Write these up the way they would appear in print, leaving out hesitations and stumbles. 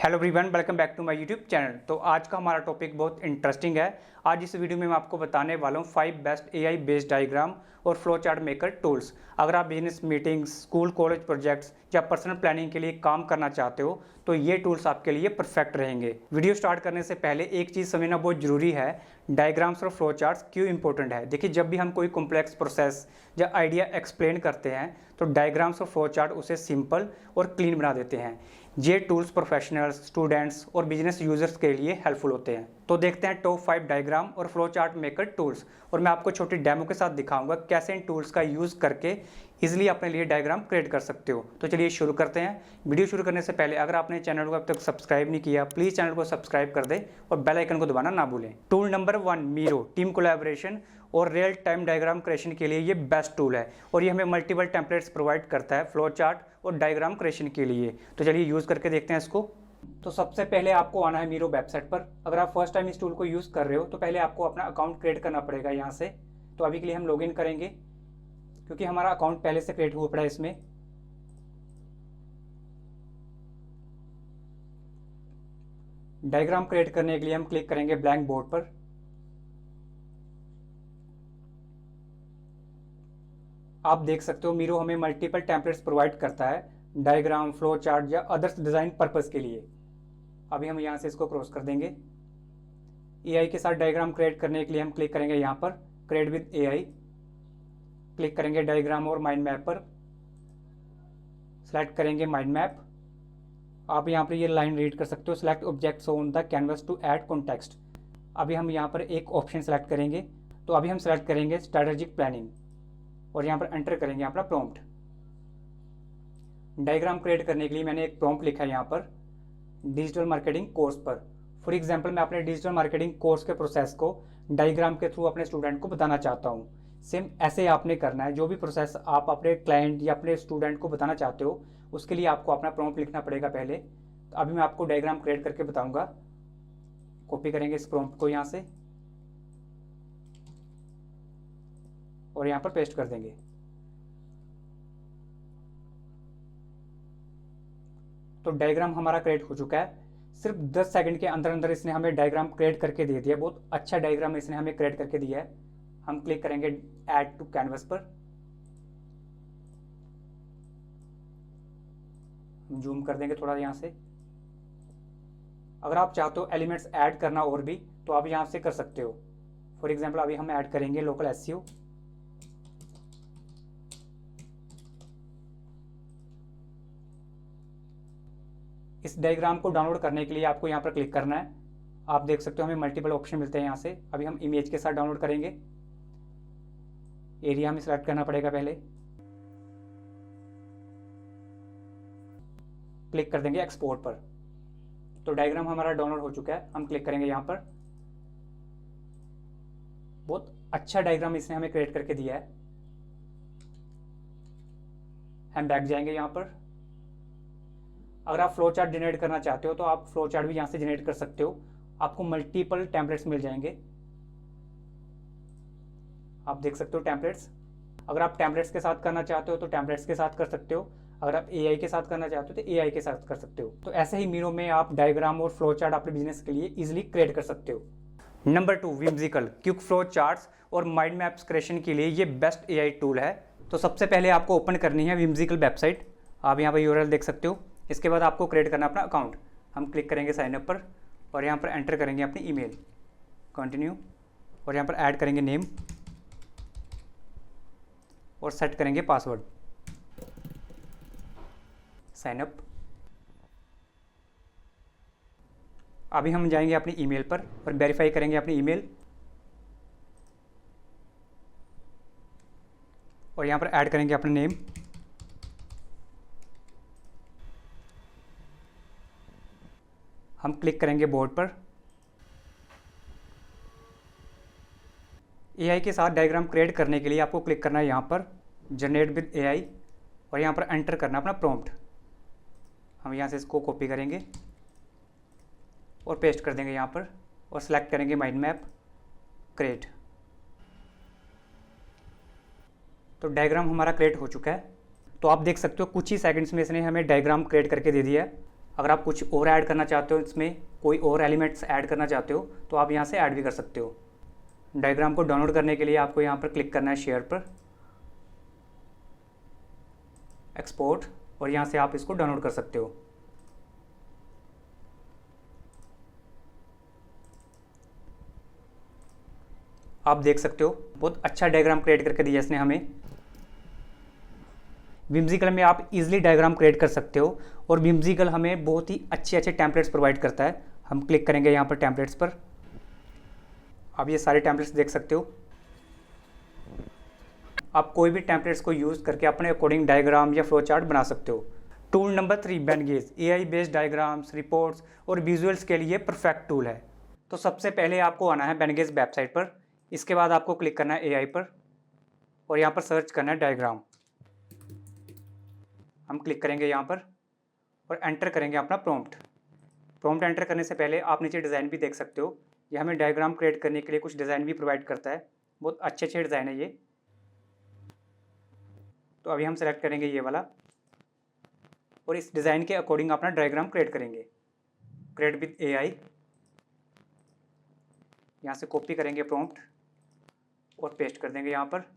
Hello everyone, welcome back to my YouTube channel. तो आज का हमारा टॉपिक बहुत इंटरेस्टिंग है। आज इस वीडियो में मैं आपको बताने वाला हूँ 5 बेस्ट एआई बेस्ड डायग्राम और फ्लो चार्ट मेकर टूल्स। अगर आप business meetings, school college projects या पर्सनल प्लानिंग के लिए काम करना चाहते हो तो ये टूल्स आपके लिए परफेक्ट रहेंगे। वीडियो स्टार्ट करने से पहले एक चीज़ समझना बहुत ज़रूरी है, डायग्राम्स और फ्लो चार्ट्स क्यों इंपॉर्टेंट है। देखिए, जब भी हम कोई कॉम्प्लेक्स प्रोसेस या आइडिया एक्सप्लेन करते हैं तो डायग्राम्स और फ्लो चार्ट उसे सिंपल और क्लीन बना देते हैं। ये टूल्स प्रोफेशनल्स, स्टूडेंट्स और बिजनेस यूजर्स के लिए हेल्पफुल होते हैं। तो देखते हैं टॉप 5 डायग्राम और फ्लो चार्ट मेकर टूल्स, और मैं आपको छोटी डेमो के साथ दिखाऊंगा कैसे इन टूल्स का यूज़ करके इजीली अपने लिए डायग्राम क्रिएट कर सकते हो। तो चलिए शुरू करते हैं। वीडियो शुरू करने से पहले अगर आपने चैनल को अब तक सब्सक्राइब नहीं किया, प्लीज़ चैनल को सब्सक्राइब कर दें और बेल आइकन को दबाना ना भूलें। Tool number 1, Miro. Team collaboration और रियल टाइम डायग्राम क्रिएशन के लिए ये बेस्ट टूल है और ये हमें मल्टीपल टेम्पलेट्स प्रोवाइड करता है फ्लो चार्ट और डायग्राम क्रिएशन के लिए। तो चलिए यूज़ करके देखते हैं इसको। तो सबसे पहले आपको आना है मीरो वेबसाइट पर। अगर आप फर्स्ट टाइम इस टूल को यूज़ कर रहे हो तो पहले आपको अपना अकाउंट क्रिएट करना पड़ेगा यहाँ से। तो अभी के लिए हम लॉगिन करेंगे क्योंकि हमारा अकाउंट पहले से क्रिएट हुआ पड़ा है इसमें। डायग्राम क्रिएट करने के लिए हम क्लिक करेंगे ब्लैंक बोर्ड पर। आप देख सकते हो मीरो हमें मल्टीपल टेम्पलेट्स प्रोवाइड करता है डायग्राम, फ्लो चार्ट या अदर्स डिज़ाइन पर्पस के लिए। अभी हम यहाँ से इसको क्रॉस कर देंगे। एआई के साथ डायग्राम क्रिएट करने के लिए हम क्लिक करेंगे यहाँ पर क्रिएट विद एआई। क्लिक करेंगे डायग्राम और माइंड मैप पर, सेलेक्ट करेंगे माइंड मैप। आप यहाँ पर ये लाइन रीड कर सकते हो, select objects on the canvas to add context. अभी हम यहाँ पर एक ऑप्शन सेलेक्ट करेंगे। तो अभी हम सेलेक्ट करेंगे स्ट्रैटेजिक प्लानिंग और यहाँ पर एंटर करेंगे अपना प्रॉम्प्ट। डायग्राम क्रिएट करने के लिए मैंने एक प्रॉम्प्ट लिखा है यहाँ पर डिजिटल मार्केटिंग कोर्स पर। फॉर एग्जांपल, मैं अपने डिजिटल मार्केटिंग कोर्स के प्रोसेस को डायग्राम के थ्रू अपने स्टूडेंट को बताना चाहता हूँ। सेम ऐसे आपने करना है। जो भी प्रोसेस आप अपने क्लाइंट या अपने स्टूडेंट को बताना चाहते हो उसके लिए आपको अपना प्रॉम्प्ट लिखना पड़ेगा पहले। तो अभी मैं आपको डायग्राम क्रिएट करके बताऊँगा। कॉपी करेंगे इस प्रॉम्प्ट को यहाँ से और यहाँ पर पेस्ट कर देंगे। तो डायग्राम हमारा क्रिएट हो चुका है। सिर्फ 10 सेकंड के अंदर अंदर इसने हमें डायग्राम क्रिएट करके दे दिया। बहुत अच्छा डायग्राम इसने हमें क्रिएट करके दिया है। हम क्लिक करेंगे ऐड टू कैनवस पर। हम जूम कर देंगे थोड़ा यहाँ से। अगर आप चाहते हो एलिमेंट्स ऐड करना और भी तो आप यहाँ से कर सकते हो। फॉर एग्जाम्पल, अभी हम ऐड करेंगे लोकल एसईओ। इस डायग्राम को डाउनलोड करने के लिए आपको यहाँ पर क्लिक करना है। आप देख सकते हो हमें मल्टीपल ऑप्शन मिलते हैं यहाँ से। अभी हम इमेज के साथ डाउनलोड करेंगे। एरिया में सिलेक्ट करना पड़ेगा पहले। क्लिक कर देंगे एक्सपोर्ट पर। तो डायग्राम हमारा डाउनलोड हो चुका है। हम क्लिक करेंगे यहाँ पर। बहुत अच्छा डायग्राम इसने हमें क्रिएट करके दिया है। हम बैक जाएंगे यहाँ पर। अगर आप फ्लो चार्ट जनरेट करना चाहते हो तो आप फ्लो चार्ट भी यहाँ से जनरेट कर सकते हो। आपको मल्टीपल टेम्पलेट्स मिल जाएंगे। आप देख सकते हो टेम्पलेट्स। अगर आप टेम्पलेट्स के साथ करना चाहते हो तो टेम्पलेट्स के साथ कर सकते हो। अगर आप एआई के साथ करना चाहते हो तो एआई के साथ कर सकते हो। तो ऐसे ही मीरो में आप डायग्राम और फ्लो चार्ट अपने बिजनेस के लिए इजिली क्रिएट कर सकते हो। Number 2, whimsical. Quick flow charts और माइंड मैप्स क्रिएशन के लिए ये बेस्ट एआई टूल है। तो सबसे पहले आपको ओपन करनी है विम्सिकल वेबसाइट। आप यहाँ पर यूआरएल देख सकते हो। इसके बाद आपको क्रिएट करना अपना अकाउंट। हम क्लिक करेंगे साइन अप पर और यहाँ पर एंटर करेंगे अपनी ईमेल, कंटिन्यू, और यहाँ पर ऐड करेंगे नेम और सेट करेंगे पासवर्ड। Sign up. अभी हम जाएंगे अपनी ईमेल पर और वेरीफाई करेंगे अपनी ईमेल और यहाँ पर ऐड करेंगे अपना नेम। हम क्लिक करेंगे बोर्ड पर। एआई के साथ डायग्राम क्रिएट करने के लिए आपको क्लिक करना है यहाँ पर जनरेट विद एआई और यहाँ पर एंटर करना अपना प्रॉम्प्ट। हम यहाँ से इसको कॉपी करेंगे और पेस्ट कर देंगे यहाँ पर और सेलेक्ट करेंगे माइंड मैप, क्रिएट। तो डायग्राम हमारा क्रिएट हो चुका है। तो आप देख सकते हो कुछ ही सेकंड्स में इसने हमें डायग्राम क्रिएट करके दे दिया है। अगर आप कुछ और ऐड करना चाहते हो, इसमें कोई और एलिमेंट्स ऐड करना चाहते हो तो आप यहाँ से ऐड भी कर सकते हो। डायग्राम को डाउनलोड करने के लिए आपको यहाँ पर क्लिक करना है शेयर पर, एक्सपोर्ट, और यहाँ से आप इसको डाउनलोड कर सकते हो। आप देख सकते हो बहुत अच्छा डायग्राम क्रिएट करके दिया इसने हमें। विम्सिकल में आप इजीली डायग्राम क्रिएट कर सकते हो और विम्सिकल हमें बहुत ही अच्छे अच्छे टेम्पलेट्स प्रोवाइड करता है। हम क्लिक करेंगे यहाँ पर टेम्पलेट्स पर, आप ये सारे टेम्पलेट्स देख सकते हो। आप कोई भी टेम्पलेट्स को यूज़ करके अपने अकॉर्डिंग डायग्राम या फ्लो चार्ट बना सकते हो। Tool number 3 बेनगेज AI based diagrams, reports और विजुअल्स के लिए परफेक्ट टूल है। तो सबसे पहले आपको आना है बेनगेज वेबसाइट पर, इसके बाद आपको क्लिक करना है AI पर और यहाँ पर सर्च करना है डायग्राम। हम क्लिक करेंगे यहाँ पर और एंटर करेंगे अपना प्रॉम्प्ट एंटर करने से पहले आप नीचे डिज़ाइन भी देख सकते हो। ये हमें डायग्राम क्रिएट करने के लिए कुछ डिज़ाइन भी प्रोवाइड करता है, बहुत अच्छे अच्छे डिज़ाइन है ये। तो अभी हम सेलेक्ट करेंगे ये वाला और इस डिज़ाइन के अकॉर्डिंग अपना डायग्राम क्रिएट करेंगे। क्रिएट विद AI, यहाँ से कॉपी करेंगे प्रॉम्प्ट और पेस्ट कर देंगे यहाँ पर।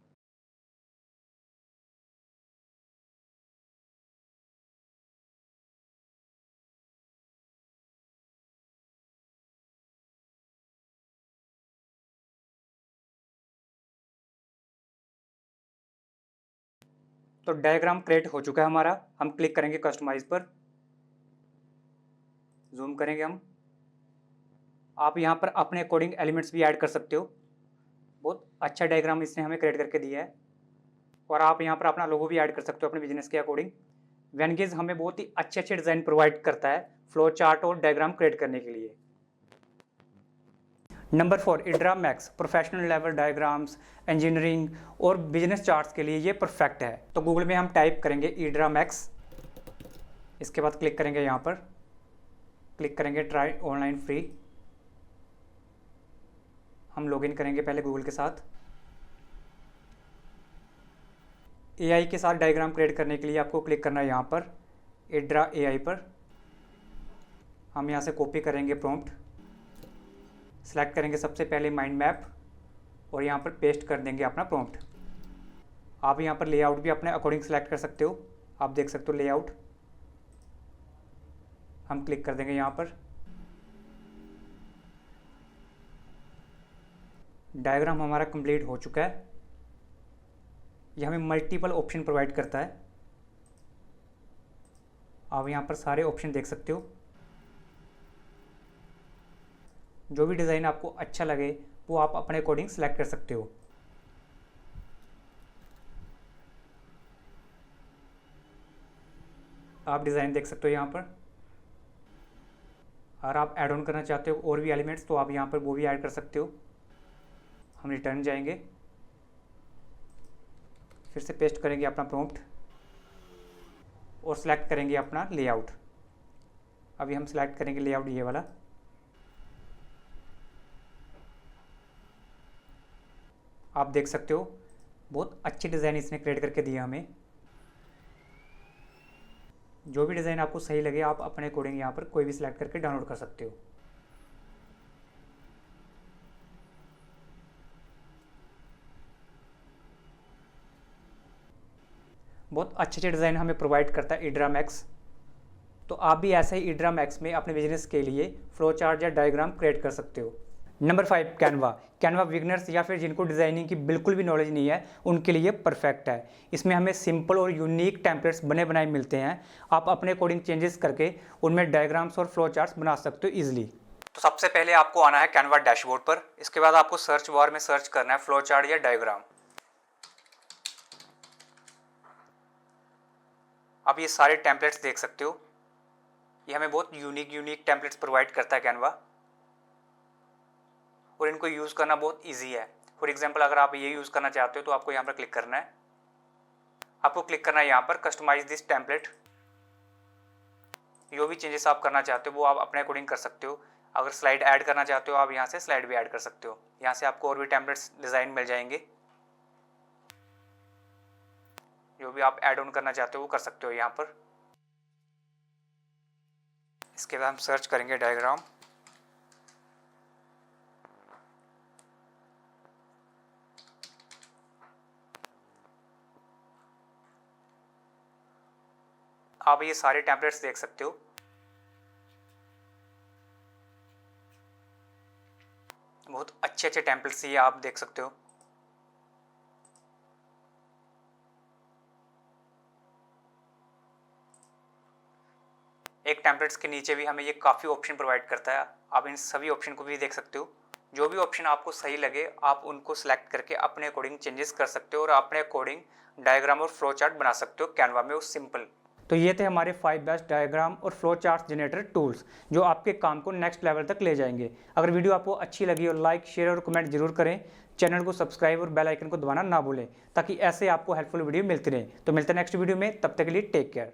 तो डायग्राम क्रिएट हो चुका है हमारा। हम क्लिक करेंगे कस्टमाइज पर, जूम करेंगे हम। आप यहाँ पर अपने अकॉर्डिंग एलिमेंट्स भी ऐड कर सकते हो। बहुत अच्छा डायग्राम इसने हमें क्रिएट करके दिया है और आप यहाँ पर अपना लोगो भी ऐड कर सकते हो अपने बिजनेस के अकॉर्डिंग। वेनगेज हमें बहुत ही अच्छे अच्छे डिज़ाइन प्रोवाइड करता है फ्लो चार्ट और डायग्राम क्रिएट करने के लिए। Number 4 Edraw Max, professional level diagrams, engineering और बिजनेस चार्ट्स के लिए ये परफेक्ट है। तो गूगल में हम टाइप करेंगे इड्रा मैक्स, इसके बाद क्लिक करेंगे यहाँ पर, क्लिक करेंगे ट्राई ऑनलाइन फ्री। हम लॉगिन करेंगे पहले गूगल के साथ। AI के साथ डायग्राम क्रिएट करने के लिए आपको क्लिक करना है यहाँ पर इड्रा AI पर। हम यहाँ से कॉपी करेंगे प्रॉम्प्ट, सेलेक्ट करेंगे सबसे पहले माइंड मैप और यहाँ पर पेस्ट कर देंगे अपना प्रॉम्प्ट। आप यहाँ पर लेआउट भी अपने अकॉर्डिंग सेलेक्ट कर सकते हो, आप देख सकते हो लेआउट। हम क्लिक कर देंगे यहाँ पर। डायग्राम हमारा कंप्लीट हो चुका है। यह हमें मल्टीपल ऑप्शन प्रोवाइड करता है, आप यहाँ पर सारे ऑप्शन देख सकते हो। जो भी डिज़ाइन आपको अच्छा लगे वो आप अपने अकॉर्डिंग सेलेक्ट कर सकते हो। आप डिज़ाइन देख सकते हो यहाँ पर। अगर आप ऐड ऑन करना चाहते हो और भी एलिमेंट्स तो आप यहाँ पर वो भी ऐड कर सकते हो। हम रिटर्न जाएंगे, फिर से पेस्ट करेंगे अपना प्रॉम्प्ट और सेलेक्ट करेंगे अपना लेआउट। अभी हम सेलेक्ट करेंगे लेआउट ये वाला। आप देख सकते हो बहुत अच्छी डिज़ाइन इसने क्रिएट करके दिया हमें। जो भी डिज़ाइन आपको सही लगे आप अपने अकॉर्डिंग यहाँ पर कोई भी सिलेक्ट करके डाउनलोड कर सकते हो। बहुत अच्छे अच्छे डिज़ाइन हमें प्रोवाइड करता है इड्रा मैक्स। तो आप भी ऐसे ही इड्रा मैक्स में अपने बिजनेस के लिए फ्लो चार्ट या डायग्राम क्रिएट कर सकते हो। Number 5 Canva. कैनवा बिगनर्स या फिर जिनको डिज़ाइनिंग की बिल्कुल भी नॉलेज नहीं है उनके लिए परफेक्ट है। इसमें हमें सिंपल और यूनिक टेम्पलेट्स बने बनाए मिलते हैं। आप अपने अकॉर्डिंग चेंजेस करके उनमें डायग्राम्स और फ्लो चार्ट्स बना सकते हो ईजिली। तो सबसे पहले आपको आना है कैनवा डैशबोर्ड पर, इसके बाद आपको सर्च बार में सर्च करना है फ्लो चार्ट या डायग्राम। आप ये सारे टेम्पलेट्स देख सकते हो, ये हमें बहुत यूनिक टेम्पलेट्स प्रोवाइड करता है कैनवा और इनको यूज़ करना बहुत इजी है। फॉर एग्जांपल अगर आप ये यूज़ करना चाहते हो तो आपको यहाँ पर क्लिक करना है। आपको क्लिक करना है यहाँ पर कस्टमाइज दिस टेम्पलेट। जो भी चेंजेस आप करना चाहते हो वो आप अपने अकॉर्डिंग कर सकते हो। अगर स्लाइड ऐड करना चाहते हो आप यहाँ से स्लाइड भी ऐड कर सकते हो। यहाँ से आपको और भी टेम्पलेट्स डिज़ाइन मिल जाएंगे। जो भी आप ऐड ऑन करना चाहते हो वो कर सकते हो यहाँ पर। इसके बाद हम सर्च करेंगे डायग्राम। आप ये सारे टेम्पलेट्स देख सकते हो। बहुत अच्छे अच्छे टेम्पलेट्स ये आप देख सकते हो। एक टेम्पलेट्स के नीचे भी हमें ये काफ़ी ऑप्शन प्रोवाइड करता है। आप इन सभी ऑप्शन को भी देख सकते हो। जो भी ऑप्शन आपको सही लगे आप उनको सेलेक्ट करके अपने अकॉर्डिंग चेंजेस कर सकते हो और अपने अकॉर्डिंग डायग्राम और फ्लो चार्ट बना सकते हो कैनवा में, वो सिंपल। तो ये थे हमारे 5 बेस्ट डायग्राम और फ्लो चार्ट जनरेटर टूल्स जो आपके काम को नेक्स्ट लेवल तक ले जाएंगे। अगर वीडियो आपको अच्छी लगी हो लाइक शेयर और कमेंट जरूर करें। चैनल को सब्सक्राइब और बेल आइकन को दबाना ना भूलें ताकि ऐसे आपको हेल्पफुल वीडियो मिलती रहे। तो मिलते हैं नेक्स्ट वीडियो में, तब तक के लिए टेक केयर।